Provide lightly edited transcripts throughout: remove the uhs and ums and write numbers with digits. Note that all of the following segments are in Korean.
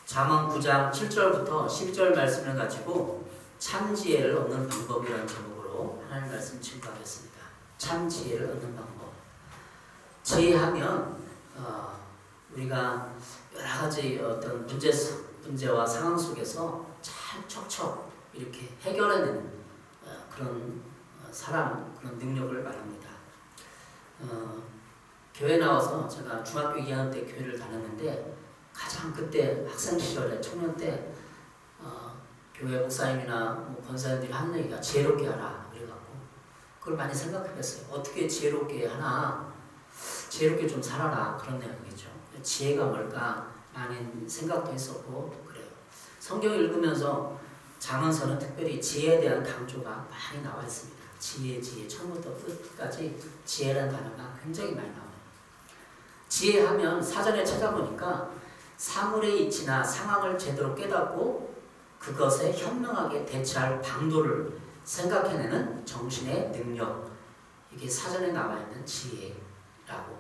잠언 9장 7절부터 12절 말씀을 가지고 참 지혜를 얻는 방법이라는 제목으로 하나님 말씀 증거하겠습니다. 참 지혜를 얻는 방법. 지혜하면 우리가 여러 가지 어떤 문제와 상황 속에서 잘 척척 이렇게 해결해내는 그런 사람, 그런 능력을 말합니다. 교회 나와서 제가 중학교 2학년 때 교회를 다녔는데 가장 그때 학생 시절에 청년 때 교회 목사님이나 뭐 권사님들이 하는 얘기가 지혜롭게 하라 그래갖고 그걸 많이 생각해봤어요. 어떻게 지혜롭게 하나, 지혜롭게 좀 살아라 그런 내용이죠. 지혜가 뭘까 많은 생각도 했었고 그래요. 성경 읽으면서 잠언서는 특별히 지혜에 대한 강조가 많이 나와 있습니다. 지혜 처음부터 끝까지 지혜라는 단어가 굉장히 많이 나와요. 지혜하면 사전에 찾아보니까 사물의 이치나 상황을 제대로 깨닫고 그것에 현명하게 대처할 방도를 생각해내는 정신의 능력, 이게 사전에 나와 있는 지혜라고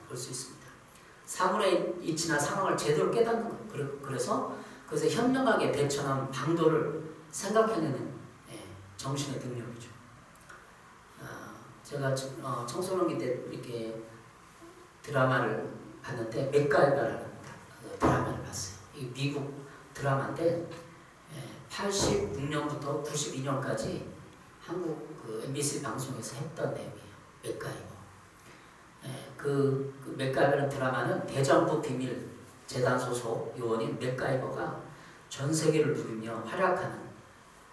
볼 수 있습니다. 사물의 이치나 상황을 제대로 깨닫는 것, 그래서 그것에 현명하게 대처하는 방도를 생각해내는 정신의 능력이죠. 제가 청소년기 때 이렇게 드라마를 봤는데 맥가이버라는 드라마를 봤어요. 이 미국 드라마인데 86년부터 92년까지 한국 그 MBC 방송에서 했던 내용이에요. 맥가이버. 그 맥가이버라는 드라마는 대정부 비밀 재단 소속 요원인 맥가이버가 전 세계를 누비며 활약하는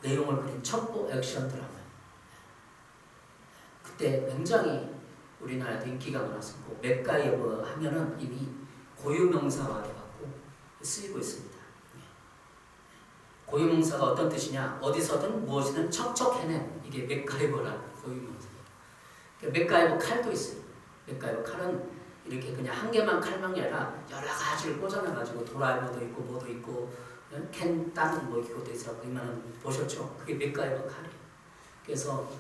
내용을 그린 첩보 액션 드라마예요. 그때 굉장히 우리나라에도 인기가 많았었고 맥가이버 하면은 이미 고유명사가 돼갖고 쓰이고 있습니다. 고유명사가 어떤 뜻이냐? 어디서든 무엇이든 척척 해낸, 이게 맥가이버라는 고유명사예요. 맥가이버 칼도 있어요. 맥가이버 칼은 이렇게 그냥 한 개만 칼만이 아니라 여러 가지를 꽂아놔가지고 도라이버도 있고 뭐도 있고 캔 다른 뭐 이것도 있어요. 그러면 보셨죠? 그게 맥가이버 칼이에요. 그래서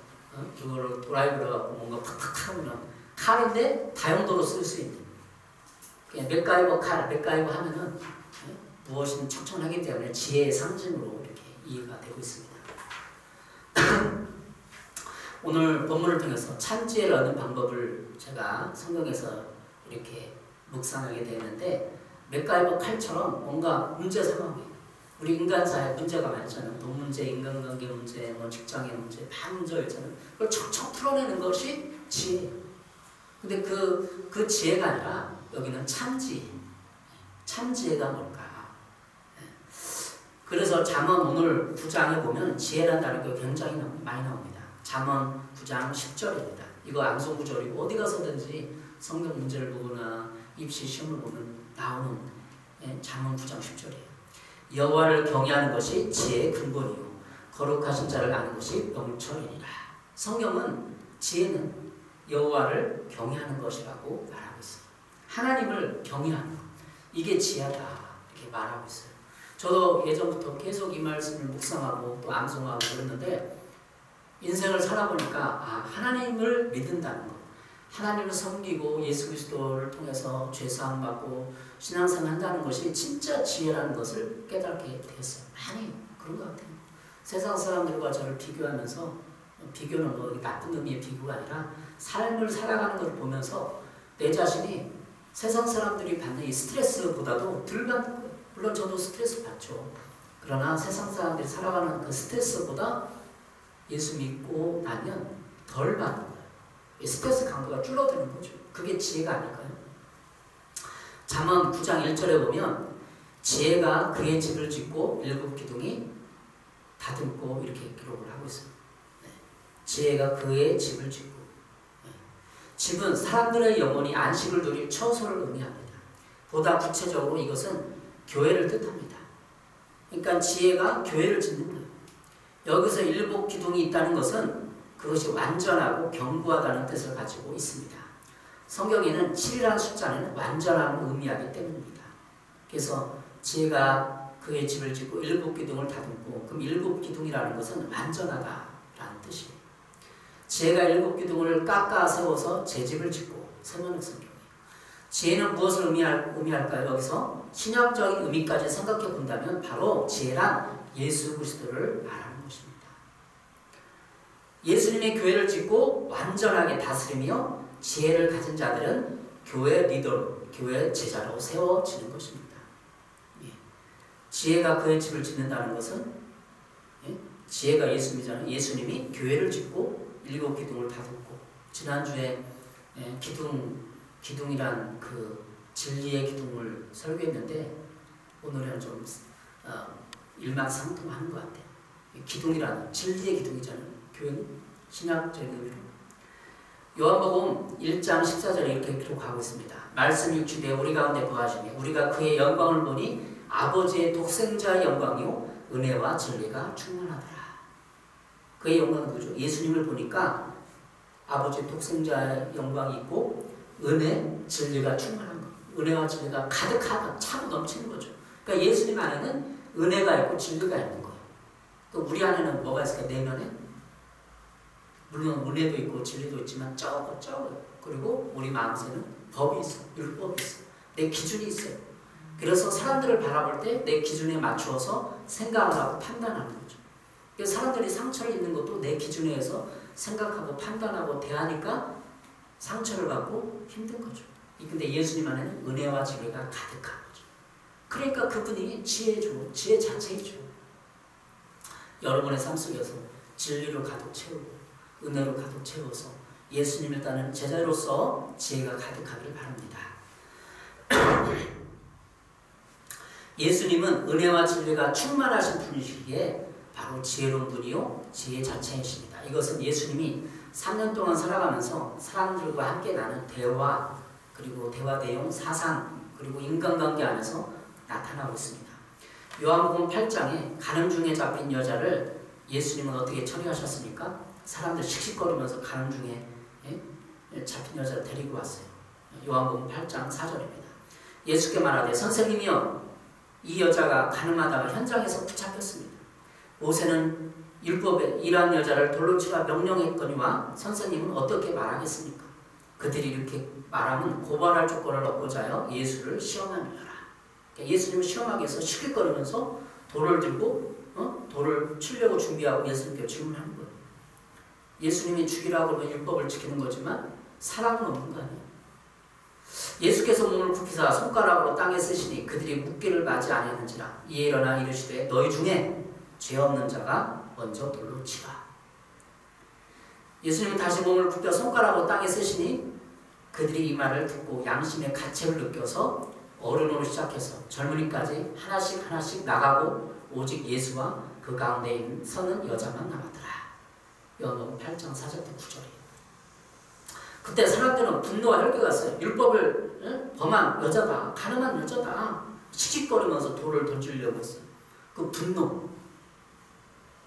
그거를 도라이버로 갖고 뭔가 팍팍 하면 칼인데 다용도로 쓸 수 있는. 맥가이버 칼, 맥가이버 하면은 무엇이든 척척하기 때문에 지혜의 상징으로 이렇게 이해가 되고 있습니다. 오늘 본문을 통해서 참 지혜를 얻는 방법을 제가 성경에서 이렇게 묵상하게 되는데 맥가이버 칼처럼 뭔가 문제 상황이 우리 인간사에 문제가 많잖아요. 돈 문제, 인간관계 문제, 뭐 직장의 문제, 많은 문제가 있잖아요. 그걸 척척 풀어내는 것이 지혜예요. 근데 그 지혜가 아니라 여기는 참지혜. 참지혜가 뭘까? 그래서 잠언 오늘 9장에 보면 지혜라는 단어가 굉장히 많이 나옵니다. 잠언 9장 10절입니다. 이거 암송구절이고 어디 가서든지 성경 문제를 보거나 입시 시험을 보면 나오는 잠언 9장 10절이에요. 여호와를 경외하는 것이 지혜의 근본이요 거룩하신 자를 아는 것이 명철이니라. 성경은 지혜는 여호와를 경외하는 것이라고 말하고 있어요. 하나님을 경외하는 것, 이게 지혜다 이렇게 말하고 있어요. 저도 예전부터 계속 이 말씀을 묵상하고 또 암송하고 그랬는데 인생을 살아보니까 하나님을 믿는다는 것, 하나님을 섬기고 예수 그리스도를 통해서 죄사함 받고 신앙생활 한다는 것이 진짜 지혜라는 것을 깨닫게 되었어요. 많이 그런 것 같아요. 세상 사람들과 저를 비교하면서, 비교는 뭐 나쁜 의미의 비교가 아니라 삶을 살아가는 것을 보면서 내 자신이 세상 사람들이 받는 이 스트레스보다도 덜 받는 거예요. 물론 저도 스트레스 받죠. 그러나 세상 사람들이 살아가는 그 스트레스보다 예수 믿고 나면 덜 받는 거예요. 스트레스 강도가 줄어드는 거죠. 그게 지혜가 아닐까요? 잠언 9장 1절에 보면 지혜가 그의 집을 짓고 일곱 기둥이 다듬고 이렇게 기록을 하고 있어요. 지혜가 그의 집을 짓고, 집은 사람들의 영혼이 안식을 누릴 처소를 의미합니다. 보다 구체적으로 이것은 교회를 뜻합니다. 그러니까 지혜가 교회를 짓는 거예요. 여기서 일곱 기둥이 있다는 것은 그것이 완전하고 견고하다는 뜻을 가지고 있습니다. 성경에는 7이라는 숫자는 완전함을 의미하기 때문입니다. 그래서 지혜가 그의 집을 짓고 일곱 기둥을 다듬고, 그럼 일곱 기둥이라는 것은 완전하다라는 뜻이에요. 지혜가 일곱 기둥을 깎아 세워서 제 집을 짓고 세우는 성경이에요. 지혜는 무엇을 의미할까요? 여기서 신약적인 의미까지 생각해 본다면 바로 지혜란 예수 그리스도를 말하는 것입니다. 예수님의 교회를 짓고 완전하게 다스리며 지혜를 가진 자들은 교회 리더로, 교회 제자로 세워지는 것입니다. 지혜가 그의 집을 짓는다는 것은 지혜가 예수님이잖아요. 예수님이 교회를 짓고 7 기둥을 다듬고, 지난주에 기둥이란 그 진리의 기둥을 설교했는데 오늘은 좀 일맥상통하는 것 같아요. 기둥이란 진리의 기둥이잖아요. 교회는 신약적인 의미로. 요한복음 1장 14절에 이렇게 기록하고 있습니다. 말씀 육체되어 우리 가운데 거하시며 우리가 그의 영광을 보니 아버지의 독생자의 영광이요 은혜와 진리가 충만하더라. 그의 영광은 뭐죠? 예수님을 보니까 아버지의 독생자의 영광이 있고 은혜, 진리가 충만한 거. 은혜와 진리가 가득하다, 차고 넘치는 거죠. 그러니까 예수님 안에는 은혜가 있고 진리가 있는 거예요. 또 우리 안에는 뭐가 있을까? 내면에? 물론 은혜도 있고 진리도 있지만 적어요. 그리고 우리 마음속에는 법이 있어, 율법이 있어, 내 기준이 있어요. 그래서 사람들을 바라볼 때 내 기준에 맞추어서 생각을 하고 판단하는 거죠. 그래서 사람들이 상처를 입는 것도 내 기준에 의해서 생각하고 판단하고 대하니까 상처를 받고 힘든 거죠. 근데 예수님 안에는 은혜와 진리가 가득한 거죠. 그러니까 그분이 지혜죠. 지혜 자체이죠. 여러분의 삶 속에서 진리로 가득 채우고 은혜로 가득 채워서 예수님을 따르는 제자로서 지혜가 가득하기를 바랍니다. 예수님은 은혜와 진리가 충만하신 분이시기에 바로 지혜로운 분이요 지혜 자체이십니다. 이것은 예수님이 3년 동안 살아가면서 사람들과 함께 나눈 대화, 그리고 대화 내용, 사상, 그리고 인간관계 안에서 나타나고 있습니다. 요한복음 8장에 가늠 중에 잡힌 여자를 예수님은 어떻게 처리하셨습니까? 사람들 씩씩거리면서 가늠 중에 잡힌 여자를 데리고 왔어요. 요한복음 8장 4절입니다. 예수께 말하되 선생님이여, 이 여자가 가늠하다가 현장에서 붙잡혔습니다. 모세는 율법에 이러한 여자를 돌로 치라 명령했거니와 선생님은 어떻게 말하겠습니까? 그들이 이렇게 말하면 고발할 조건을 얻고자 하여 예수를 시험하느라. 그러니까 예수님을 시험하기 위해서 시끌거리면서 돌을 들고 돌을 치려고 준비하고 예수님께 질문하는 거예요. 예수님이 죽이라고 하면 율법을 지키는 거지만 사랑은 없는 거 아니에요. 예수께서 몸을 굽히사 손가락으로 땅에 쓰시니 그들이 묻기를 맞이 아니하는지라. 이에 일어나 이르시되 너희 중에 죄 없는 자가 먼저 돌로 치라. 예수님은 다시 몸을 굽혀 손가락으로 땅에 쓰시니 그들이 이 말을 듣고 양심의 가책을 느껴서 어른으로 시작해서 젊은이까지 하나씩 나가고 오직 예수와 그 가운데 서는 여자만 남았더라. 요한복음 8장 4절부터 9절이에요. 그때 사람들은 분노와 혈기가 왔어요. 율법을 범한 여자다, 가늠한 여자다, 씩씩거리면서 돌을 던지려고 했어요. 그 분노,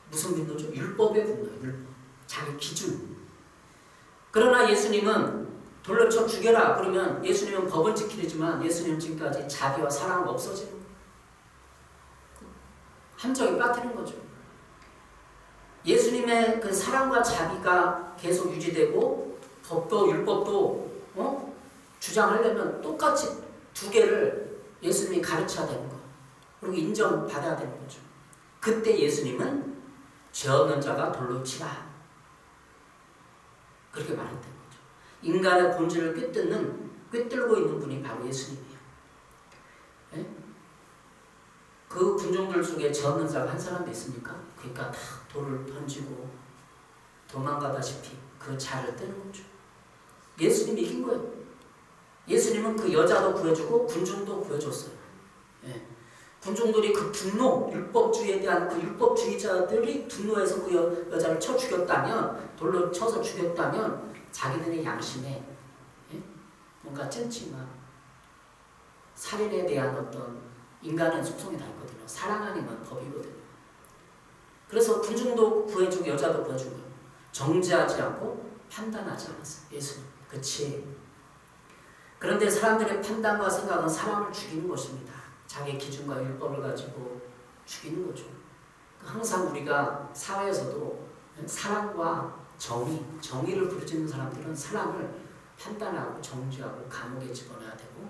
무슨 분노죠? 율법의 분노예요. 율법, 자기 기준. 그러나 예수님은 돌로 쳐 죽여라 그러면 예수님은 법을 지키지만 예수님은 지금까지 자비와 사랑은 없어지는 거예요. 함정이 빠뜨린 거죠. 예수님의 그 사랑과 자비가 계속 유지되고 법도 율법도 주장하려면 똑같이 두 개를 예수님이 가르쳐야 되는 거예요. 그리고 인정받아야 되는 거죠. 그때 예수님은 죄 없는 자가 돌로 치라 그렇게 말했던 거죠. 인간의 본질을 꿰뚫고 있는 분이 바로 예수님이에요. 예? 그 군중들 속에 죄 없는 자가 한 사람도 있습니까? 그러니까 다 돌을 던지고 도망가다시피 그 자를 뜨는 거죠. 예수님이 이긴 거예요. 예수님은 그 여자도 구해주고 군중도 구해줬어요. 예. 군중들이 그 분노, 율법주의에 대한 그 율법주의자들이 분노해서 그 여자를 쳐 죽였다면, 돌로 쳐서 죽였다면 자기들의 양심에 뭔가 찜찜한 살인에 대한 어떤 인간의 속성이 다 있거든요. 사랑 아니면 법이거든요. 그래서 군중도 구해주고 여자도 구해주고 정죄하지 않고 판단하지 않았어요. 예수님. 그치? 그런데 사람들의 판단과 생각은 사람을 죽이는 것입니다. 자기 기준과 율법을 가지고 죽이는 거죠. 항상 우리가 사회에서도 사랑과 정의를 부르짖는 사람들은 사랑을 판단하고 정죄하고 감옥에 집어넣어야 되고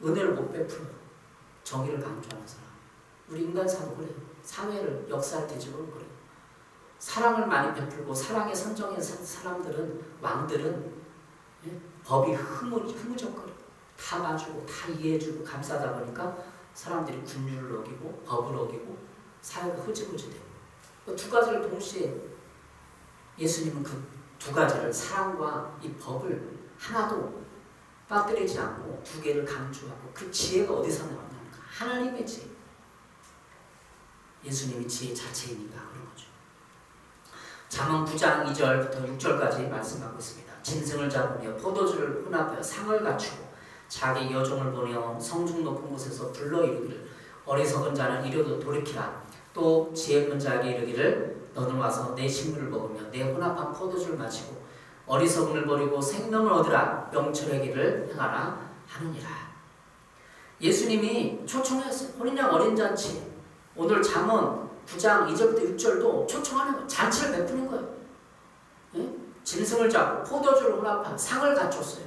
은혜를 못 베풀어 정의를 강조하는 사람. 우리 인간사도 그래요. 사회를 역사를 뒤집어 그래요. 사랑을 많이 베풀고 사랑의 선정인 사람들은 왕들은 법이 흐무적거려. 다 봐주고 다 이해해주고 감싸다 보니까 사람들이 군율을 어기고 법을 어기고 사회가 흐지부지 되고 그 두 가지를 동시에 예수님은 그 두 가지를 사랑과 이 법을 하나도 빠뜨리지 않고 두 개를 강조하고 그 지혜가 어디서 나왔냐니까 하나님의 지혜. 예수님이 지혜 자체이니까 그런 거죠. 잠언 9장 2절부터 6절까지 말씀하고 있습니다. 짐승을 잡으며 포도주를 혼합하여 상을 갖추고 자기 여종을 보내어 성중 높은 곳에서 불러 이르기를 어리석은 자는 이르도 돌이키라. 또 지혜 있는 자에게 이르기를 너는 와서 내 식물을 먹으며 내 혼합한 포도주를 마시고 어리석음을 버리고 생명을 얻으라. 명철의 길을 행하라 하느니라. 예수님이 초청했어요. 혼인양 어린 잔치. 오늘 잠언 9장 2절부터 6절도 초청하는 거예요. 잔치를 베푸는 거예요. 예? 짐승을 잡고 포도주를 혼합한 상을 갖췄어요.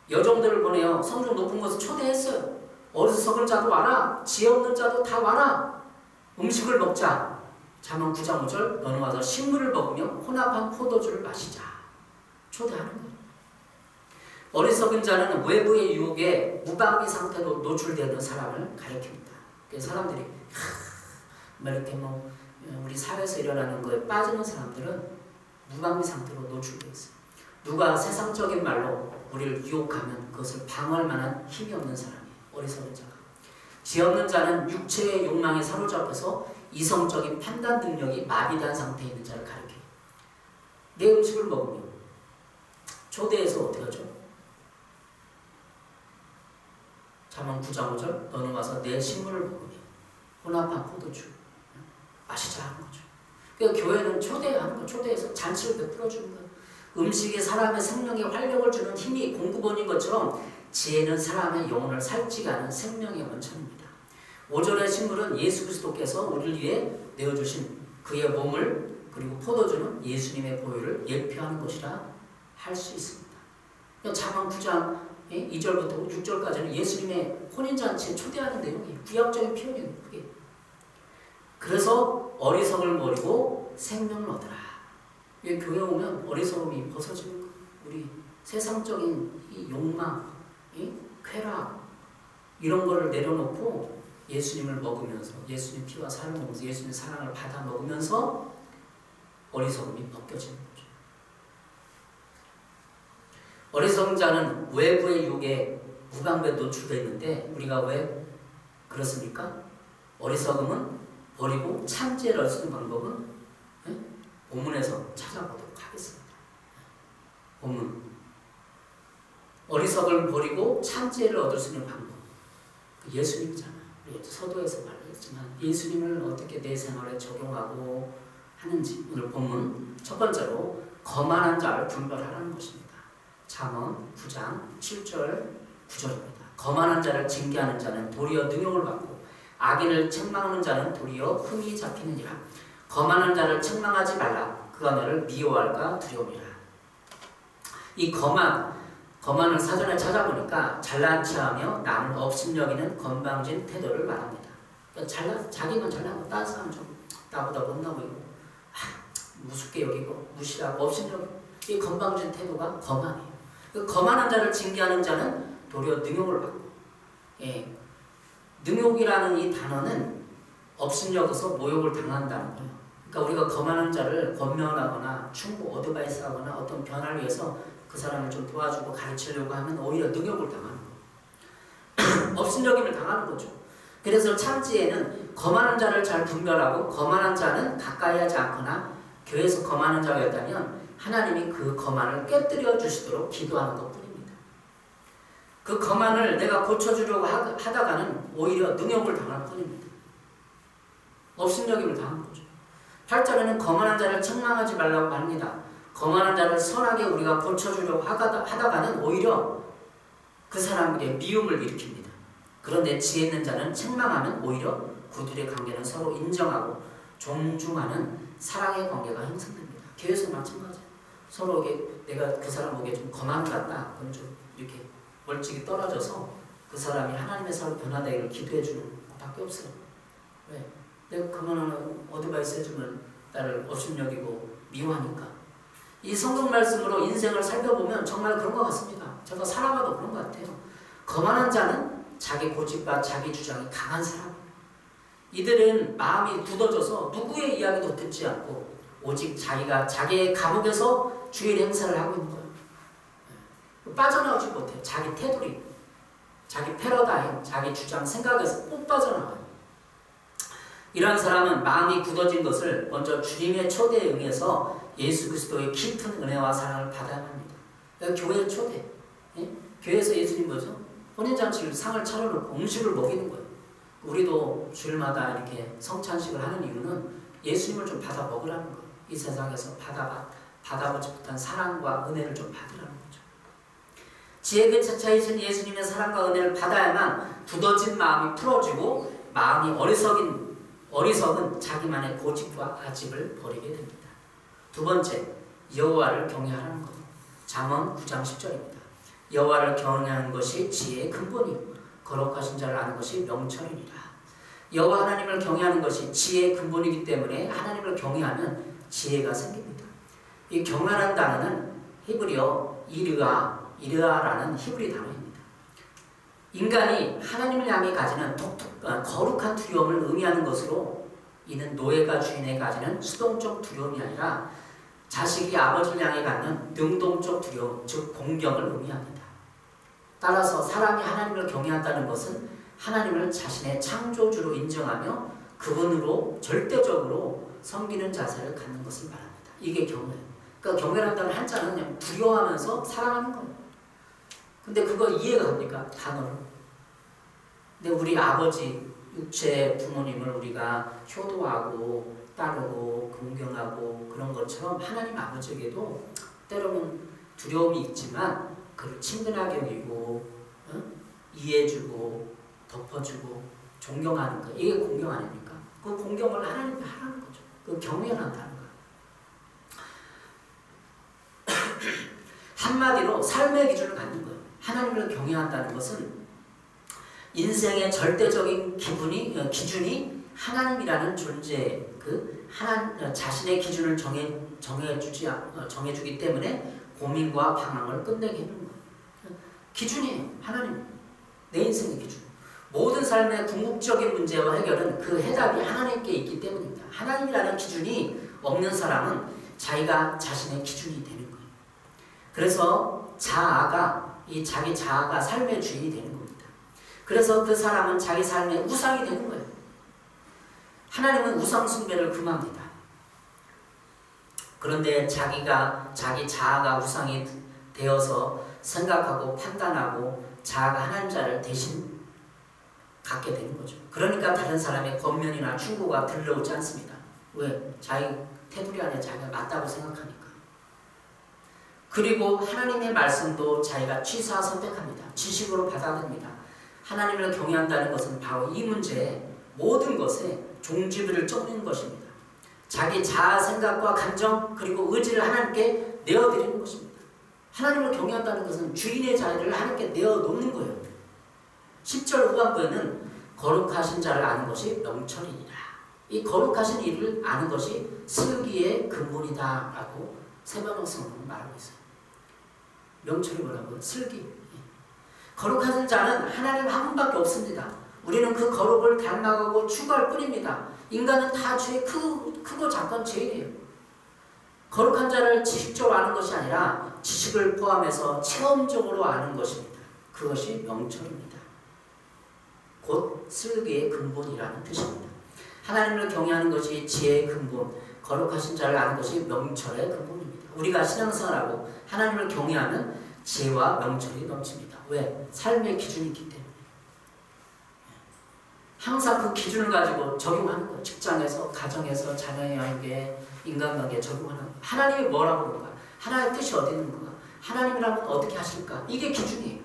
여종들을 보내어 성중 높은 곳에 초대했어요. 어리석은 자도 와라. 지혜 없는 자도 다 와라. 음식을 먹자. 잠언 9장 5절 너는 와서 식물을 먹으며 혼합한 포도주를 마시자. 초대하는 거예요. 어리석은 자는 외부의 유혹에 무방비 상태로 노출되는 사람을 가리킵니다. 그래서 사람들이 이렇게 우리 사회에서 일어나는 거에 빠지는 사람들은 무방비 상태로 노출되어 있어요. 누가 세상적인 말로 우리를 유혹하면 그것을 방어할 만한 힘이 없는 사람이에요. 어리석은 자가. 지혜 없는 자는 육체의 욕망에 사로잡혀서 이성적인 판단 능력이 마비된 상태에 있는 자를 가리켜요. 내 음식을 먹으면 초대해서 어떻게 하죠? 잠언 9장 5절 너는 와서 내 식물을 먹으며 혼합한 포도주 마시자 하는 거죠. 그러니까 교회는 초대하는 거예요. 초대해서 잔치를 베풀어주는 거예요. 음식이 사람의 생명에 활력을 주는 힘이 공급원인 것처럼 지혜는 사람의 영혼을 살찌게 하는 생명의 원천입니다. 5절의 식물은 예수 그리스도께서 우리를 위해 내어주신 그의 몸을 그리고 포도주는 예수님의 보혈을 예표하는 것이라 할 수 있습니다. 잠언 9장 2절부터 6절까지는 예수님의 혼인잔치에 초대하는 내용이에요. 구약적인 표현이에요. 그게. 그래서 어리석음을 버리고 생명을 얻으라. 교회 오면 어리석음이 벗어지는 거예요. 우리 세상적인 이 욕망, 이 쾌락 이런 거를 내려놓고 예수님을 먹으면서 예수님 피와 살을 먹으면서 예수님의 사랑을 받아 먹으면서 어리석음이 벗겨지는 거죠. 어리석은 자는 외부의 유혹에 무방비에 노출되어 있는데 우리가 왜 그렇습니까? 어리석음은 버리고 참지혜를 얻을 수 있는 방법은 본문에서 찾아보도록 하겠습니다. 본문 어리석음을 버리고 참지혜를 얻을 수 있는 방법 예수님이잖아요. 서도에서 말했지만 예수님을 어떻게 내 생활에 적용하고 하는지 오늘 본문 첫 번째로 거만한 자를 분별하라는 것입니다. 잠언 9장 7절 9절입니다. 거만한 자를 징계하는 자는 도리어 능욕을 받고 악인을 책망하는 자는 도리어 흠이 잡히느니라. 거만한 자를 책망하지 말라. 그가 너를 미워할까 두려움이라. 이 거만을 사전에 찾아보니까 잘난 체하며 남을 업신여기는 건방진 태도를 말합니다. 그러니까 자기만 잘난 거 다른 사람은 좀 나보다 못나 보이고 우습게 여기고 무시하고 업신여기고 이 건방진 태도가 거만이에요. 그 거만한 자를 징계하는 자는 도리어 능욕을 받고 능욕이라는 이 단어는 업신여겨서 모욕을 당한다는 거예요. 그러니까 우리가 거만한 자를 권면하거나 충고, 어드바이스하거나 어떤 변화를 위해서 그 사람을 좀 도와주고 가르치려고 하면 오히려 능욕을 당하는 거예요. 업신여김을 당하는 거죠. 그래서 참지혜는 거만한 자를 잘 분별하고 거만한 자는 가까이 하지 않거나 교회에서 거만한 자가 있다면 하나님이 그 거만을 깨뜨려 주시도록 기도하는 것뿐입니다. 그 거만을 내가 고쳐주려고 하다가는 오히려 능욕을 당할 뿐입니다. 업신여김을 당하는 거죠. 8절에는 거만한 자를 책망하지 말라고 합니다. 거만한 자를 선하게 우리가 고쳐주려고 하다가는 오히려 그 사람에게 미움을 일으킵니다. 그런데 지혜 있는 자는 책망하면 오히려 그들의 관계는 서로 인정하고 존중하는 사랑의 관계가 형성됩니다. 교회에서 마찬가지예요. 서로 내가 그 사람 보기에 좀 거만 같다. 그럼 좀 이렇게 멀찍이 떨어져서 그 사람이 하나님의 사로 변화되기를 기도해 주는 것밖에 없어요. 왜? 내가 그만하면 어드바이스 해주면 나를 업신여기고 미워하니까. 이 성경 말씀으로 인생을 살펴보면 정말 그런 것 같습니다. 제가 살아봐도 그런 것 같아요. 거만한 자는 자기 고집과 자기 주장이 강한 사람. 이들은 마음이 굳어져서 누구의 이야기도 듣지 않고 오직 자기가 자기의 감옥에서 주일 행사를 하고 있는 거예요. 빠져나오지 못해요. 자기 테두리, 자기 패러다임, 자기 주장, 생각에서 못 빠져나와요. 이러한 사람은 마음이 굳어진 것을 먼저 주님의 초대에 응해서 예수 그리스도의 깊은 은혜와 사랑을 받아야 합니다. 그러니까 교회의 초대. 예? 교회에서 예수님 뭐죠? 혼인잔치를 상을 차려놓고 음식을 먹이는 거예요. 우리도 주일마다 이렇게 성찬식을 하는 이유는 예수님을 좀 받아 먹으라는 거예요. 이 세상에서 받아보지 못한 사랑과 은혜를 좀 받으라는 거죠. 지혜 그 자체이신 예수님의 사랑과 은혜를 받아야만 굳어진 마음이 풀어지고 마음이 어리석은 자기만의 고집과 아집을 버리게 됩니다. 두 번째, 여호와를 경외하라는 것. 잠언 9장 10절입니다. 여호와를 경외하는 것이 지혜의 근본이요 거룩하신 자를 아는 것이 명철이니라. 여호와 하나님을 경외하는 것이 지혜의 근본이기 때문에 하나님을 경외하면 지혜가 생깁니다. 이 경외라는 단어는 히브리어 이르아라는 히브리 단어입니다. 인간이 하나님을 향해 가지는 거룩한 두려움을 의미하는 것으로 이는 노예가 주인에게 가지는 수동적 두려움이 아니라 자식이 아버지를 향해 갖는 능동적 두려움, 즉 공경을 의미합니다. 따라서 사람이 하나님을 경외한다는 것은 하나님을 자신의 창조주로 인정하며 그분으로 절대적으로 섬기는 자세를 갖는 것을 말합니다. 이게 경외예요. 그러니까 경외한다는 한자는 그냥 두려워하면서 사랑하는 거예요. 근데 그거 이해가 갑니까? 단어로. 근데 우리 아버지, 육체 부모님을 우리가 효도하고 따르고 공경하고 그런 것처럼 하나님 아버지에게도 때로는 두려움이 있지만 그를 친근하게 여기고 이해해주고 덮어주고 존경하는 거. 이게 공경 아닙니까? 그 공경을 하나님께 하라는 거죠. 그 경외를 한다는 거예요. 한마디로 삶의 기준을 갖는 거예요. 하나님을 경외한다는 것은 인생의 절대적인 기준이 하나님이라는 존재, 자신의 기준을 정해주기 때문에 고민과 방황을 끝내게 해주는 거예요. 기준이 하나님, 내 인생의 기준. 모든 삶의 궁극적인 문제와 해결은 그 해답이 하나님께 있기 때문입니다. 하나님이라는 기준이 없는 사람은 자기가 자신의 기준이 되는 거예요. 그래서 자기 자아가 삶의 주인이 되는 겁니다. 그래서 그 사람은 자기 삶의 우상이 되는 거예요. 하나님은 우상 숭배를 금합니다. 그런데 자기 자아가 우상이 되어서 생각하고 판단하고 자아가 하나님 자를 대신 갖게 되는 거죠. 그러니까 다른 사람의 권면이나 충고가 들려오지 않습니다. 왜? 자기 테두리 안에 자기가 맞다고 생각하니까. 그리고 하나님의 말씀도 자기가 취사 선택합니다. 지식으로 받아들입니다. 하나님을 경외한다는 것은 바로 이 문제에 모든 것에 종지부를 쫓는 것입니다. 자기 자아 생각과 감정 그리고 의지를 하나님께 내어드리는 것입니다. 하나님을 경외한다는 것은 주인의 자리를 하나님께 내어놓는 거예요. 10절 후반부에는 거룩하신 자를 아는 것이 명철이니라. 이 거룩하신 이를 아는 것이 슬기의 근본이다 라고 세번역 성경은 말하고 있어요. 명철이 뭐라고요? 슬기. 거룩하신 자는 하나님 한 분밖에 없습니다. 우리는 그 거룩을 닮아가고 추구할 뿐입니다. 인간은 다 죄의 크고 작은 죄인이에요. 거룩한 자를 지식적으로 아는 것이 아니라 지식을 포함해서 체험적으로 아는 것입니다. 그것이 명철입니다. 곧 슬기의 근본이라는 뜻입니다. 하나님을 경외하는 것이 지혜의 근본, 거룩하신 자를 아는 것이 명철의 근본입니다. 우리가 신앙생활하고 하나님을 경외하면 지혜와 명철이 넘칩니다. 왜? 삶의 기준이 있기 때문에. 항상 그 기준을 가지고 적용하는 거예요. 직장에서, 가정에서, 자녀에게, 인간관계에 적용하는 거예요. 하나님이 뭐라고 그런가? 하나님의 뜻이 어디 있는 건가? 하나님이라면 어떻게 하실까? 이게 기준이에요.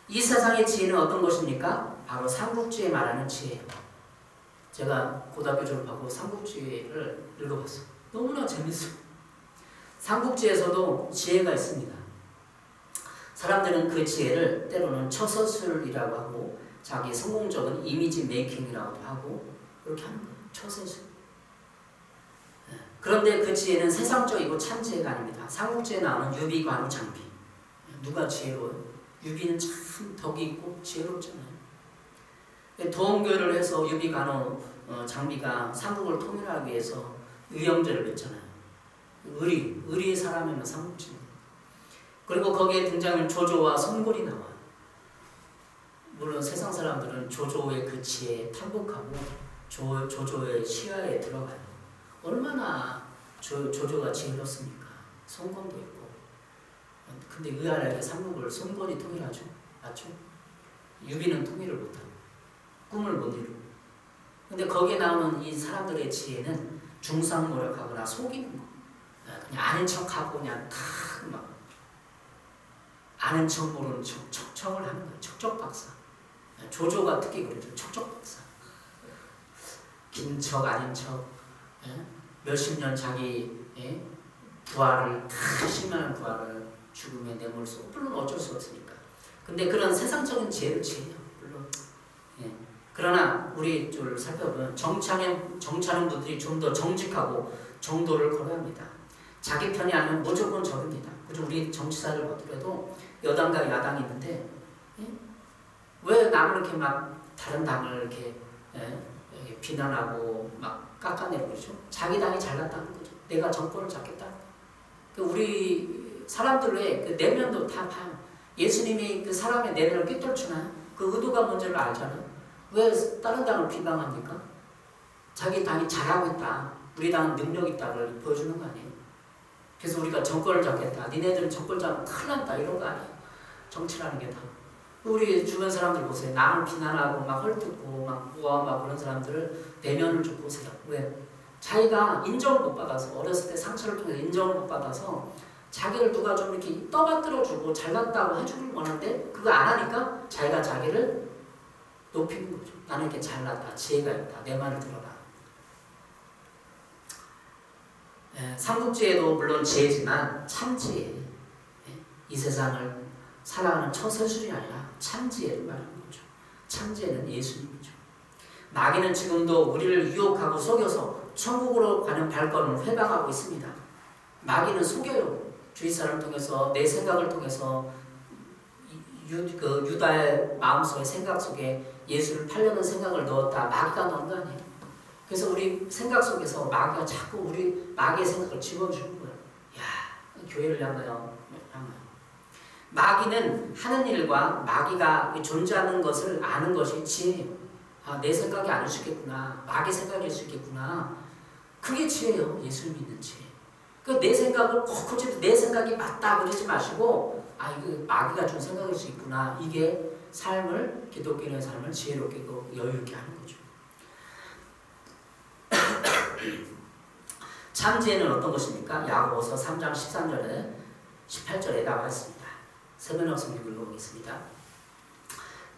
이 세상의 지혜는 어떤 것입니까? 바로 삼국지에 말하는 지혜예요. 제가 고등학교 졸업하고 삼국지를 읽어봤어요. 너무나 재밌어요. 삼국지에서도 지혜가 있습니다. 사람들은 그 지혜를 때로는 처서술이라고 하고 자기 성공적인 이미지 메이킹이라고도 하고 그렇게 하는 거예요. 처서술. 그런데 그 지혜는 세상적이고 참 지혜가 아닙니다. 삼국지에 나오는 유비, 관우, 장비. 누가 지혜로워요? 유비는 참 덕이 있고 지혜롭잖아요. 도원교를 해서 유비, 관우, 장비가 삼국을 통일하기 위해서 의형제를 맺잖아요. 의리의 사람이면 삼국지입니다. 그리고 거기에 등장하는 조조와 손골이 나와요. 물론 세상 사람들은 조조의 그 지혜에 탐복하고 조조의 시야에 들어가요. 얼마나 조조가 지혜롭습니까? 손권도 있고. 근데 의아하게 삼국을 손권이 통일하죠. 맞죠? 유비는 통일을 못하고 꿈을 못 이루고. 근데 거기에 나오는 이 사람들의 지혜는 중상모략하거나 속이는 거. 그냥 아는 척하고 그냥 막 아는 척 모르는 척, 척척을 하는 거예요. 척척박사. 조조가 특히 그러죠. 척척박사. 긴 척, 아닌 척. 몇십 년 자기 부하를, 심한 부하를 죽음에 내몰 수 없고, 물론 어쩔 수 없으니까. 근데 그런 세상적인 지혜를 지혜요. 물론. 그러나 우리 좀 살펴보면 정치하는 분들이 좀 더 정직하고 정도를 걸어야 합니다. 자기 편이 아니면 무조건 적입니다. 그죠? 우리 정치사를 보더라도 여당과 야당이 있는데 왜 남을 이렇게 막 다른 당을 이렇게 비난하고 막 깎아내고 그러죠? 자기 당이 잘났다는 거죠. 내가 정권을 잡겠다. 우리 사람들의 그 내면도 다 봐요. 예수님이 그 사람의 내면을 꿰뚫추나요? 그 의도가 뭔지를 알잖아요. 왜 다른 당을 비방합니까? 자기 당이 잘하고 있다. 우리 당은 능력 있다를 보여주는 거 아니에요? 그래서 우리가 정권을 잡겠다. 니네들은 정권 잡으면 큰일 난다. 이런 거 아니에요. 정치라는 게 다. 우리 주변 사람들 보세요. 남을 비난하고 막 헐뜯고 막 모함하고 그런 사람들을 내면을 좀 보세요. 왜? 자기가 인정을 못 받아서 어렸을 때 상처를 통해서 인정을 못 받아서 자기를 누가 좀 이렇게 떠받들어주고 잘났다고 해주길 원하는데 그거 안 하니까 자기가 자기를 높이는 거죠. 나는 이렇게 잘났다. 지혜가 있다. 내 말을 들어라. 삼국지에도 물론 지혜지만 참지혜. 이 세상을 살아가는 처세술이 아니라 참지혜를 말하는 거죠. 참지혜는 예수님이죠. 마귀는 지금도 우리를 유혹하고 속여서 천국으로 가는 발걸음을 회방하고 있습니다. 마귀는 속여요. 주위 사람을 통해서 내 생각을 통해서 유다의 마음속에 생각 속에 예수를 팔려는 생각을 넣었다. 마귀가 넣은 거 아니에요. 그래서 우리 생각 속에서 마귀가 자꾸 우리 마귀의 생각을 집어주는 거예요. 야, 교회를 향하여. 마귀는 하는 일과 마귀가 존재하는 것을 아는 것이 지혜예요. 아, 내 생각이 아닐 수 있겠구나. 마귀 생각일 수 있겠구나. 그게 지혜예요. 예수를 믿는 지혜. 내 생각을 꼭 굳이 내 생각이 맞다 그러지 마시고 아, 이거 마귀가 준 생각일 수 있구나. 이게 삶을, 기독교인의 삶을 지혜롭게 여유있게 하는 거죠. 참지혜는 어떤 것입니까? 야고보서 3장 13절에 18절에 나와 있습니다. 세번역 성경 읽어보겠습니다.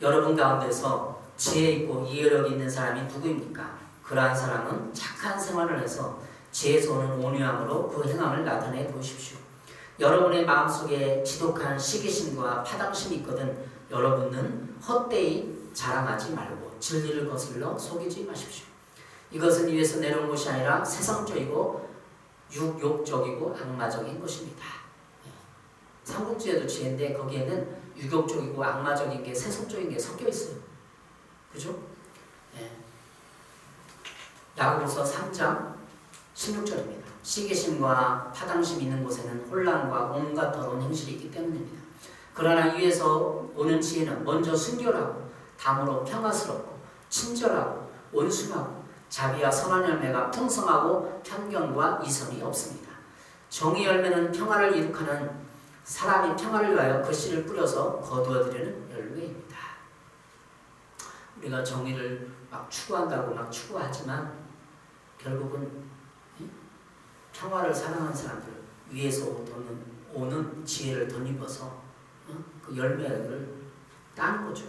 여러분 가운데서 지혜 있고 이해력 있는 사람이 누구입니까? 그러한 사람은 착한 생활을 해서 지혜에서 오는 온유함으로 그 행함을 나타내 보십시오. 여러분의 마음속에 지독한 시기심과 파당심이 있거든 여러분은 헛되이 자랑하지 말고 진리를 거슬러 속이지 마십시오. 이것은 위에서 내려온 것이 아니라 세상적이고 육욕적이고 악마적인 것입니다. 삼국지에도 지혜인데 거기에는 유격적이고 악마적인 게 세속적인 게 섞여 있어요. 그죠? 야고보서 3장 16절입니다. 시기심과 파당심이 있는 곳에는 혼란과 온갖 더러운 행실이 있기 때문입니다. 그러나 위에서 오는 지혜는 먼저 순결하고 다음으로 평화스럽고 친절하고 온순하고 자비와 선한 열매가 풍성하고 편견과 이선이 없습니다. 정의 열매는 평화를 이룩하는 사람이 평화를 위하여 그 씨를 뿌려서 거두어들이는 열매입니다. 우리가 정의를 막 추구한다고 막 추구하지만 결국은 평화를 사랑하는 사람들 위에서 오는 지혜를 덧입어서 그 열매를 따는 거죠.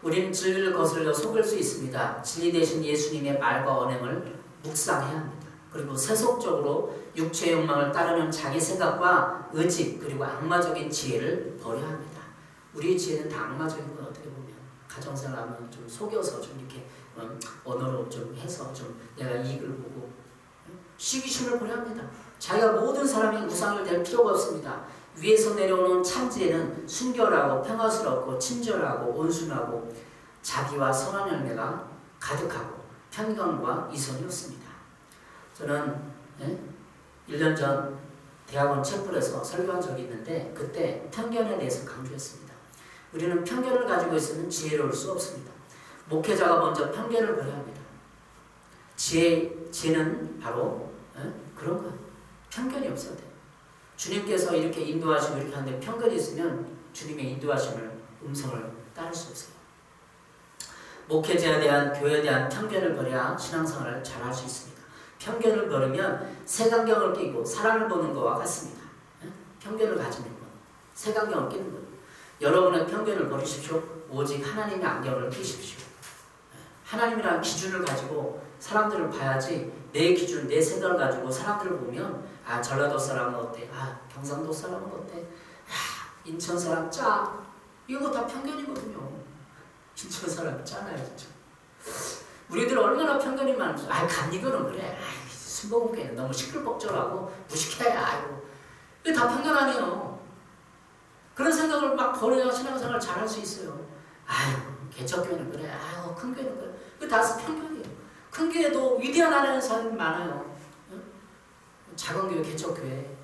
우리는 진리를 거슬러 속일 수 있습니다. 진리 대신 예수님의 말과 언행을 묵상해야 합니다. 그리고 세속적으로 육체의 욕망을 따르는 자기 생각과 의지 그리고 악마적인 지혜를 버려야 합니다. 우리의 지혜는 다 악마적인 건 어떻게 보면 가정생활하면 좀 속여서 좀 이렇게 언어로 좀 해서 좀 내가 이익을 보고 시기심을 버려야 합니다. 자기가 모든 사람이 우상을 될 필요가 없습니다. 위에서 내려오는 참지혜는 순결하고 평화스럽고 친절하고 온순하고 자기와 선한 열매가 가득하고 편견과 이성이 없습니다. 저는 1년 전 대학원 채플에서 설교한 적이 있는데 그때 편견에 대해서 강조했습니다. 우리는 편견을 가지고 있으면 지혜로울 수 없습니다. 목회자가 먼저 편견을 버려야 합니다. 지혜는 바로 그런 거예요. 편견이 없어야 돼요. 주님께서 이렇게 인도하시고 이렇게 하는데 편견이 있으면 주님의 인도하심을 음성을 따를 수 없어요. 목회자에 대한 교회에 대한 편견을 버려야 신앙생활을 잘할 수 있습니다. 편견을 버리면 색안경을 끼고 사람을 보는 것과 같습니다. 편견을 가지는 것, 색안경을 끼는 것. 여러분의 편견을 버리십시오. 오직 하나님의 안경을 끼십시오. 하나님이라는 기준을 가지고 사람들을 봐야지 내 기준, 내 생각을 가지고 사람들을 보면 아 전라도 사람은 어때? 아 경상도 사람은 어때? 아 인천 사람 짜. 이거 다 편견이거든요. 인천 사람 짜나요 진짜. 우리들 얼마나 편견이 많은지. 아 간이거는 그래. 아 순복음교회는 너무 시끌벅적하고 무식해야. 아이고 이게 다 편견 아니에요. 그런 생각을 막 버려야 신앙생활을 잘할 수 있어요. 아유 개척교회는 그래. 아유 큰 교회는 그래. 이거 다 편견이에요. 큰 교회도 위대한 하나님 사람이 많아요. 작은 교회, 개척교회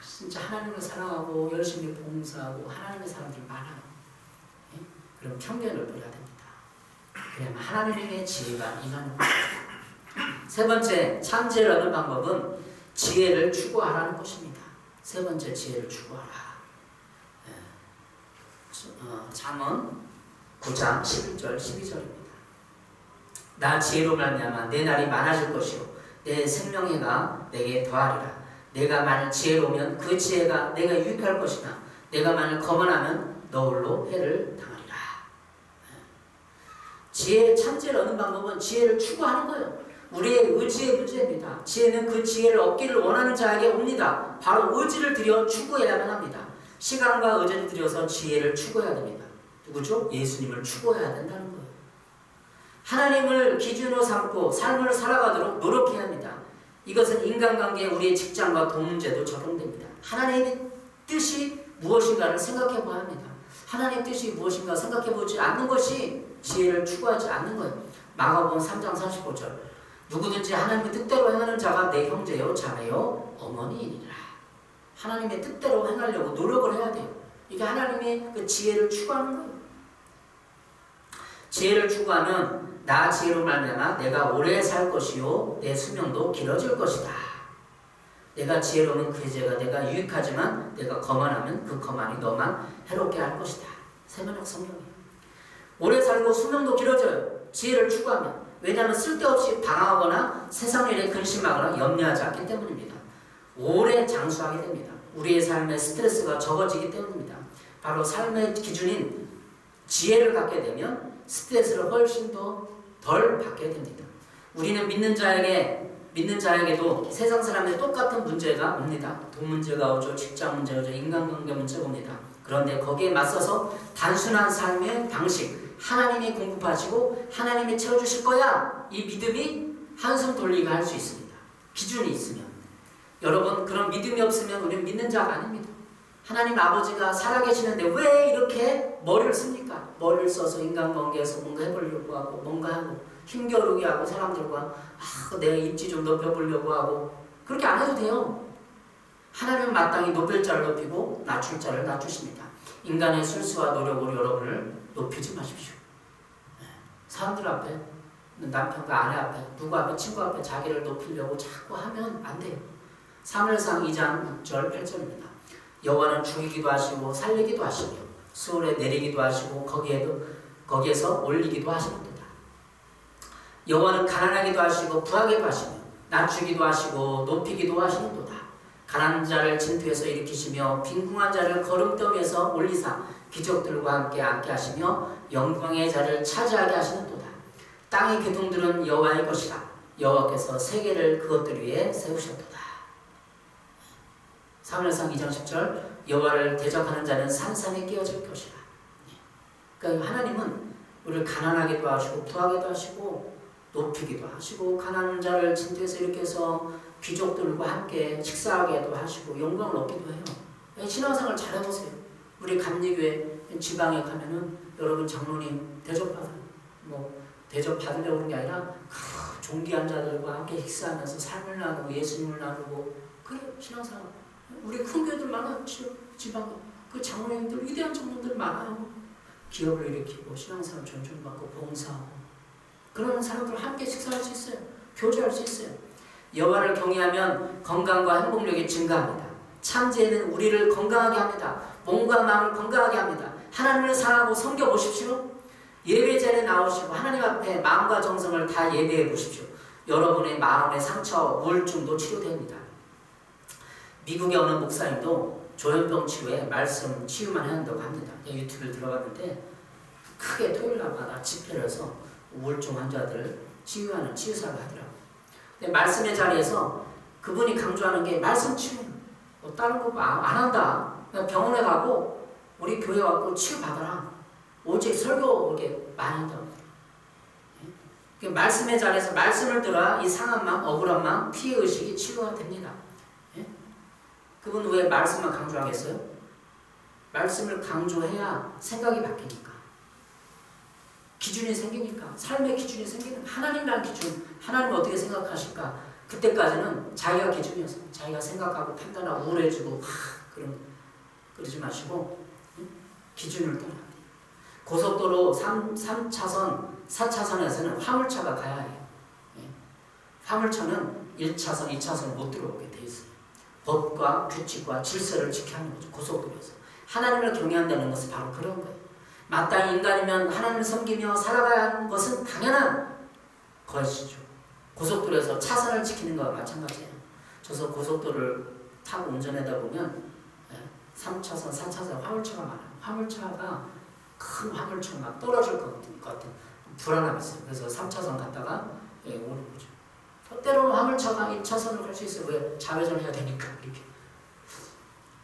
진짜 하나님을 사랑하고 열심히 봉사하고 하나님의 사람들이 많아요. 그럼 편견을 버려야 됩니다. 그러면 하나님에게 지혜가 임하는 거예요. 세 번째 참지혜를 얻는 방법은 지혜를 추구하라는 것입니다. 세 번째 지혜를 추구하라. 잠언 9장 11절 12절입니다. 나 지혜로 말미암아 내 날이 많아질 것이요 내 생명해가 내게 더하리라. 내가 만일 지혜로우면 그 지혜가 내가 유익할 것이나 내가 만일 거만하면 너 홀로 해를 당하리라. 참지혜를 얻는 방법은 지혜를 추구하는 거예요. 우리의 의지의 문제입니다. 지혜는 그 지혜를 얻기를 원하는 자에게 옵니다. 바로 의지를 들여 추구해야만 합니다. 시간과 의지를 들여서 지혜를 추구해야 됩니다. 누구죠? 예수님을 추구해야 된다는 거예요. 하나님을 기준으로 삼고 삶을 살아가도록 노력해야 합니다. 이것은 인간관계에 우리의 직장과 돈 문제도 적용됩니다. 하나님의 뜻이 무엇인가를 생각해 봐야 합니다. 하나님의 뜻이 무엇인가 생각해 보지 않는 것이 지혜를 추구하지 않는 거예요. 마가복음 3장 45절 누구든지 하나님의 뜻대로 행하는 자가 내 형제요 자매요 어머니이니라. 하나님의 뜻대로 행하려고 노력을 해야 돼요. 이게 하나님의 그 지혜를 추구하는 거예요. 지혜를 추구하면 나 지혜로 말미암아 내가 오래 살 것이요 내 수명도 길어질 것이다. 내가 지혜로우면 그 지혜가 내가 유익하지만 내가 거만하면 그 거만이 너만 해롭게 할 것이다. 세번역 성경이에요. 오래 살고 수명도 길어져요. 지혜를 추구하면. 왜냐하면 쓸데없이 방황하거나 세상 일에 근심하거나 염려하지 않기 때문입니다. 오래 장수하게 됩니다. 우리의 삶에 스트레스가 적어지기 때문입니다. 바로 삶의 기준인 지혜를 갖게 되면 스트레스를 훨씬 더 덜 받게 됩니다. 우리는 믿는 자에게도 세상 사람들이 똑같은 문제가 옵니다. 돈 문제가 오죠. 직장 문제가 오죠. 인간관계 문제가 옵니다. 그런데 거기에 맞서서 단순한 삶의 방식, 하나님이 공급하시고 하나님이 채워주실 거야. 이 믿음이 한숨 돌리게 할 수 있습니다. 기준이 있으면. 여러분 그런 믿음이 없으면 우리는 믿는 자가 아닙니다. 하나님 아버지가 살아계시는데 왜 이렇게 머리를 씁니까? 머리를 써서 인간관계에서 뭔가 해보려고 하고 뭔가 하고 힘겨루게 하고 사람들과 내 입지 좀 높여보려고 하고 그렇게 안 해도 돼요. 하나님은 마땅히 높일 자를 높이고 낮출 자를 낮추십니다. 인간의 술수와 노력으로 여러분을 높이지 마십시오. 사람들 앞에 남편과 아내 앞에 누구 앞에 친구 앞에 자기를 높이려고 자꾸 하면 안 돼요. 사무엘상 2장 6절 8절입니다. 여호와는 죽이기도 하시고 살리기도 하시며 수월에 내리기도 하시고 거기에서 올리기도 하시는도다. 여호와는 가난하기도 하시고 부하기도 하시며 낮추기도 하시고 높이기도 하시는도다. 가난한 자를 진토에서 일으키시며 빈궁한 자를 거름더미에서 올리사 기적들과 함께 앉게 하시며 영광의 자리를 차지하게 하시는도다. 땅의 기둥들은 여호와의 것이라 여호와께서 세계를 그것들 위에 세우셨도다. 사무엘상 2장 10절 여호와를 대적하는 자는 산산에 끼어질 것이라. 그러니까 하나님은 우리를 가난하게도 하시고 부하게도 하시고 높이기도 하시고 가난한 자를 진토에서 일으켜서 귀족들과 함께 식사하게도 하시고 영광을 얻기도 해요. 신앙생활 잘 해보세요. 우리 감리교회 지방에 가면은 여러분 장로님 대접받으려고 그런 게 아니라 존귀한 자들과 함께 식사하면서 삶을 나누고 예수님을 나누고 그래 신앙생활. 우리 큰 교회들 많아요. 지방에. 그 장로님들 위대한 장로님들 많아요. 기업을 일으키고 신앙생활 존중받고 봉사하고 그런 사람들 함께 식사할 수 있어요. 교제할 수 있어요. 여호와를 경외하면 건강과 행복력이 증가합니다. 참지혜는 우리를 건강하게 합니다. 몸과 마음을 건강하게 합니다. 하나님을 사랑하고 섬겨보십시오. 예배 자리에 나오시고 하나님 앞에 마음과 정성을 다 예배해 보십시오. 여러분의 마음의 상처, 우울증도 치료됩니다. 미국에 어느 목사님도 조현병 치료에 말씀 치유만 한다고 합니다. 유튜브를 들어갔는데 크게 토요일마다 집회를 해서 우울증 환자들 치유하는 치유사를 하더라고요. 근데 말씀의 자리에서 그분이 강조하는 게 말씀 치유예요. 다른 거 안 한다. 그냥 병원에 가고 우리 교회 와서 치유받아라. 오직 설교 이렇게 많이 한다고. 말씀의 자리에서 말씀을 들어야 이 상한 마음, 억울한 마음, 피해의식이 치유가 됩니다. 그분 왜 말씀만 강조하겠어요? 말씀을 강조해야 생각이 바뀌니까. 기준이 생기니까. 삶의 기준이 생기는 하나님이라는 기준. 하나님 어떻게 생각하실까? 그때까지는 자기가 기준이어서 자기가 생각하고 판단하고 우울해지고 그러지 마시고 기준을 따라. 고속도로 3차선, 4차선에서는 화물차가 가야 해요. 화물차는 1차선, 2차선을 못 들어오게 돼 있어요. 법과 규칙과 질서를 지켜야 하는 거죠. 고속도로에서. 하나님을 경외한다는 것은 바로 그런 거예요. 마땅히 인간이면 하나님을 섬기며 살아가야 하는 것은 당연한 것이죠. 고속도로에서 차선을 지키는 것과 마찬가지예요. 저서 고속도로를 타고 운전하다 보면 3차선, 4차선 화물차가 많아요. 화물차가 큰 화물차가 막 떨어질 것 같은 불안함이 있어요. 그래서 3차선 갔다가 오는 거죠. 때로는 화물차가 1차선을 갈 수 있어요. 왜? 좌회전 해야 되니까 이렇게.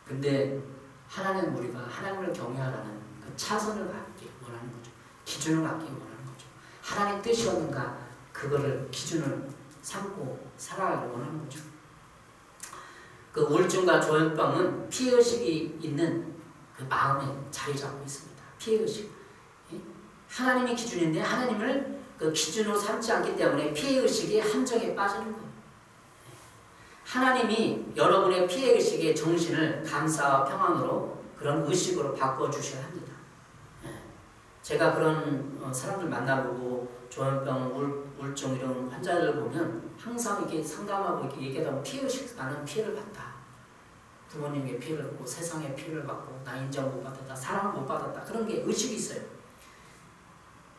근데 하나님 우리가 하나님을 경외하라는 그 차선을 갖기 원하는 거죠. 기준을 갖기 원하는 거죠. 하나님 뜻이었는가 그거를 기준을 삼고 살아가길 원하는 거죠. 그 우울증과 조현병은 피해의식이 있는 그 마음에 자리 잡고 있습니다. 피해의식. 하나님이 기준인데 하나님을 그 기준으로 삼지 않기 때문에 피해의식이 함정에 빠지는 거예요. 하나님이 여러분의 피해의식의 정신을 감사와 평안으로 그런 의식으로 바꿔주셔야 합니다. 제가 그런 사람들 만나보고 조현병, 우울증 이런 환자들 보면 항상 이렇게 상담하고 이렇게 얘기하다 보면 피해의식, 나는 피해를 받다. 부모님의 피해를 받고 세상의 피해를 받고 나 인정 못 받았다. 사랑 못 받았다. 그런 게 의식이 있어요.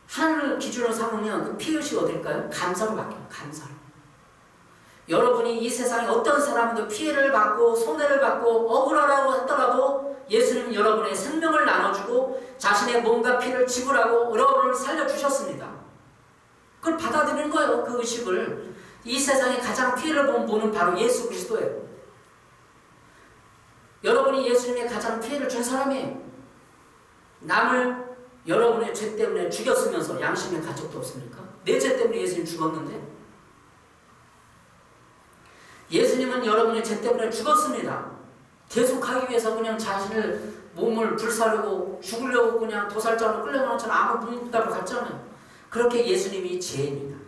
하나님을 기준으로 삼으면 그 피해의식이 어딜까요? 감사로 바뀌어요. 감사로. 여러분이 이 세상에 어떤 사람도 피해를 받고 손해를 받고 억울하다고 하더라도 예수님은 여러분의 생명을 나눠주고 자신의 몸과 피를 지불하고 여러분을 살려주셨습니다. 그걸 받아들이는 거예요. 그 의식을. 이 세상에 가장 피해를 본 분은 바로 예수 그리스도예요. 여러분이 예수님의 가장 피해를 준 사람이에요. 남을 여러분의 죄 때문에 죽였으면서 양심의 가책도 없습니까? 내 죄 때문에 예수님 죽었는데 예수님은 여러분의 죄 때문에 죽었습니다. 대속하기 위해서 그냥 자신을 몸을 불사르고 죽으려고 그냥 도살장으로 끌려가는 것처럼 아무 문답을 갔잖아요. 그렇게 예수님이 죄인입니다.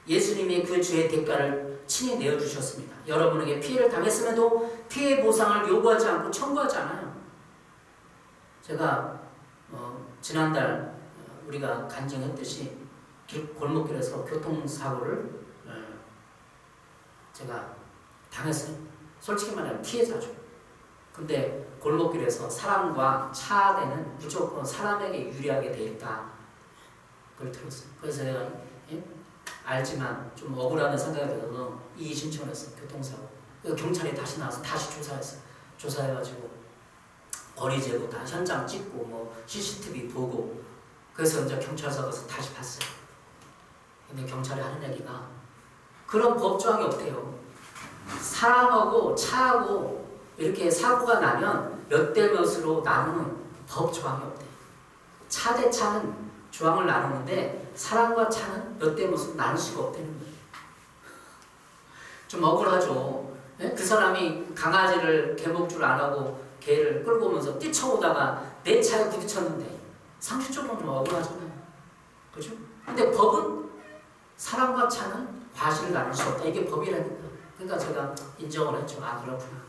예수님이 그 죄의 대가를 친히 내어주셨습니다. 여러분에게 피해를 당했음에도 피해 보상을 요구하지 않고 청구하지 않아요. 제가 지난달 우리가 간증했듯이 골목길에서 교통사고를 제가 당했어요. 솔직히 말하면 피해자죠. 근데 골목길에서 사람과 차 대는 무조건 사람에게 유리하게 돼 있다. 그걸 들었어요. 그래서 제가 알지만 좀 억울하다는 생각이 들어서 이의 신청을 했어요. 교통사고. 그래서 경찰이 다시 나와서 다시 조사했어요. 조사해가지고 거리 제보 다 현장 찍고 뭐 CCTV 보고 그래서 이제 경찰서 가서 다시 봤어요. 근데 경찰이 하는 얘기가 그 그런 법조항이 없대요. 사람하고 차하고 이렇게 사고가 나면 몇 대 몇으로 나누는 법조항이 없대요. 차 대 차는 조항을 나누는데 사람과 차는 몇 대 몇으로 나눌 수가 없다는 거예요. 좀 억울하죠. 네? 그 사람이 강아지를 개목줄 안 하고 개를 끌고 오면서 뛰쳐오다가 내 차에 부딪혔는데 상식적으로 좀 억울하잖아요. 그죠? 근데 법은 사람과 차는 과실을 나눌 수 없다. 이게 법이라니까. 그러니까 제가 인정을 했죠. 아, 그렇구나.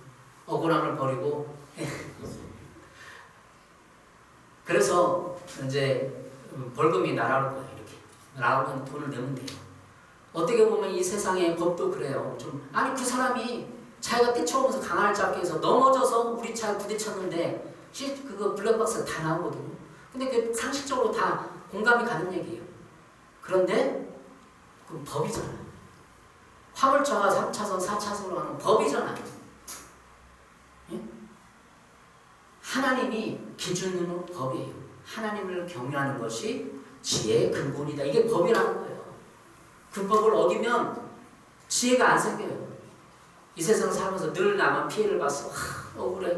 억울함을 버리고. 그래서 이제 벌금이 날아올 거예요. 이렇게. 나오면 돈을 내면 돼요. 어떻게 보면 이 세상의 법도 그래요. 좀 아니 그 사람이 차가 뛰쳐오면서 강화를 잡기 위해서 넘어져서 우리 차에 부딪혔는데 그거 블랙박스가 다 나오거든요. 근데 그 상식적으로 다 공감이 가는 얘기예요. 그런데 그 법이잖아요. 화물차가 3차선, 4차선으로 하는 법이잖아요. 예? 하나님이 기준으로 법이에요. 하나님을 경외하는 것이 지혜의 근본이다. 이게 법이라는 거예요. 그 법을 어기면 지혜가 안 생겨요. 이 세상 살면서 늘 나만 피해를 봤어. 억울해.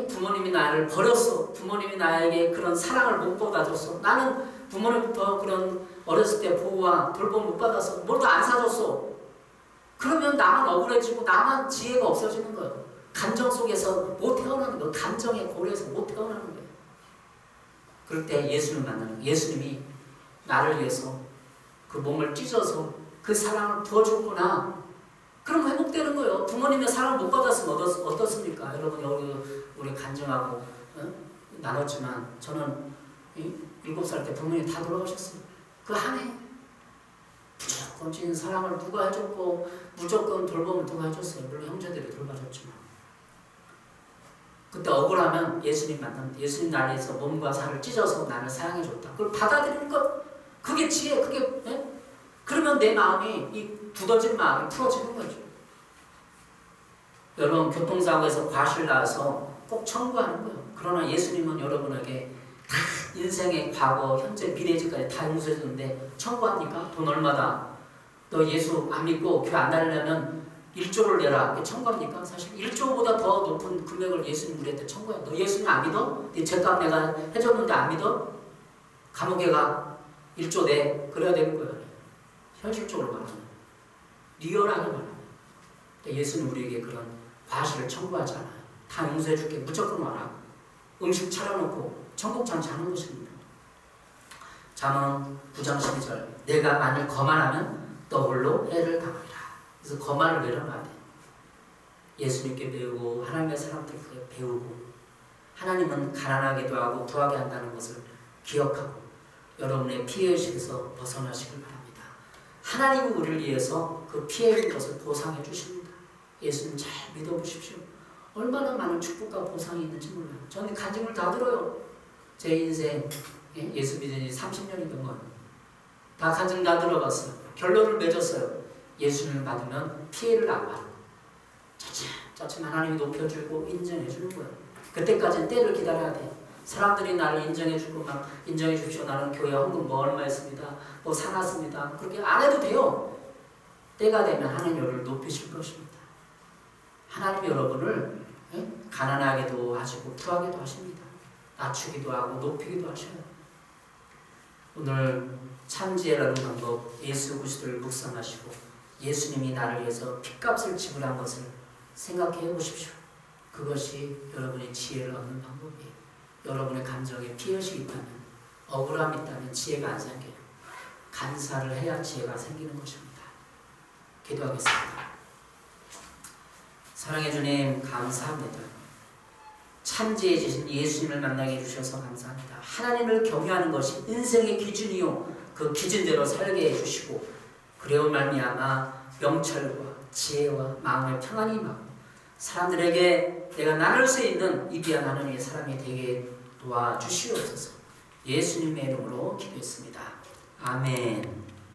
부모님이 나를 버렸어. 부모님이 나에게 그런 사랑을 못 받아줬어. 나는 부모님부터 그런 어렸을 때 보호와 돌봄 못 받았어. 뭘도 안 사줬어. 그러면 나만 억울해지고 나만 지혜가 없어지는 거예요. 감정 속에서 못 태어나는 거예요. 감정의 고리에서 못 태어나는 거예요. 그럴 때 예수님을 만나는 거예요. 예수님이 나를 위해서 그 몸을 찢어서 그 사랑을 부어줬구나. 그럼 회복되는 거예요. 부모님의 사랑을 못 받았으면 어떻습니까? 여러분 우리 간증하고 나눴지만 저는 7살 때 부모님이 다 돌아가셨어요. 그 한 해 무조건 진 사랑을 누가 해줬고 무조건 돌봄을 누가 해줬어요. 물론 형제들이 돌봐줬지만 그때 억울하면 예수님 만납니다. 예수님 나를 위해서 몸과 살을 찢어서 나를 사랑해줬다. 그걸 받아들이는 것 그게 지혜. 그게 그러면 내 마음이 이 굳어진 마음이 풀어지는 거죠. 여러분 교통사고에서 과실 나서 꼭 청구하는 거예요. 그러나 예수님은 여러분에게 다 인생의 과거, 현재, 미래지까지 다 용서해 주는데 청구합니까? 돈 얼마다? 너 예수 안 믿고 교회 안 다니려면 1조를 내라. 이게 청구합니까? 사실 1조보다 더 높은 금액을 예수님 우리한테 청구해요. 너 예수님 안 믿어? 네 죄값 내가 해줬는데 안 믿어? 감옥에 가. 1조 내. 그래야 되는 거예요. 현실적으로 말하면. 리얼하게 말하면. 예수는 우리에게 그런 과실을 청구하지 않아요. 다 용서해 줄게. 무조건 와라. 음식 차려놓고 청국장 자는 것입니다. 잠언 9장 12절 내가 만일 거만하면 너 홀로 해를 당하리라. 그래서 거만을 내려놔야 돼요. 예수님께 배우고 하나님의 사람들께 배우고 하나님은 가난하기도 하고 부하게 한다는 것을 기억하고 여러분의 피해의식에서 벗어나시길 바랍니다. 하나님은 우리를 위해서 그 피해인 것을 보상해 주십니다. 예수님 잘 믿어보십시오. 얼마나 많은 축복과 보상이 있는지 몰라요. 저는 간증을 다 들어요. 제 인생 예수 믿은 지 30년이 된 거예요. 다 간증 다 들어봤어요. 결론을 맺었어요. 예수님을 받으면 피해를 안 받고 차츰 하나님이 높여주고 인정해주는 거예요. 그때까지는 때를 기다려야 돼요. 사람들이 나를 인정해주고 막 인정해 주십시오. 나는 교회 헌금 뭐 얼마 했습니다. 뭐 사놨습니다. 그렇게 안 해도 돼요. 때가 되면 하나님 여러분을 높이실 것입니다. 하나님이 여러분을 가난하게도 하시고 부하게도 하십니다. 낮추기도 하고 높이기도 하셔요. 오늘 참지혜라는 방법 예수 그리스도를 묵상하시고 예수님이 나를 위해서 핏값을 지불한 것을 생각해 보십시오. 그것이 여러분의 지혜를 얻는 방법이에요. 여러분의 감정에 피해의식이 있다면 억울함이 있다면 지혜가 안 생겨요. 간사를 해야 지혜가 생기는 것입니다. 기도하겠습니다. 사랑해 주님 감사합니다. 참지혜 주신 예수님을 만나게 해주셔서 감사합니다. 하나님을 경외하는 것이 인생의 기준이요 그 기준대로 살게 해주시고 그래온 말미암아 명철과 지혜와 마음의 평안이 임하고 사람들에게 내가 나눌 수 있는 이 귀한 하나님의 사람이 되게 도와주시옵소서. 예수님의 이름으로 기도했습니다. 아멘.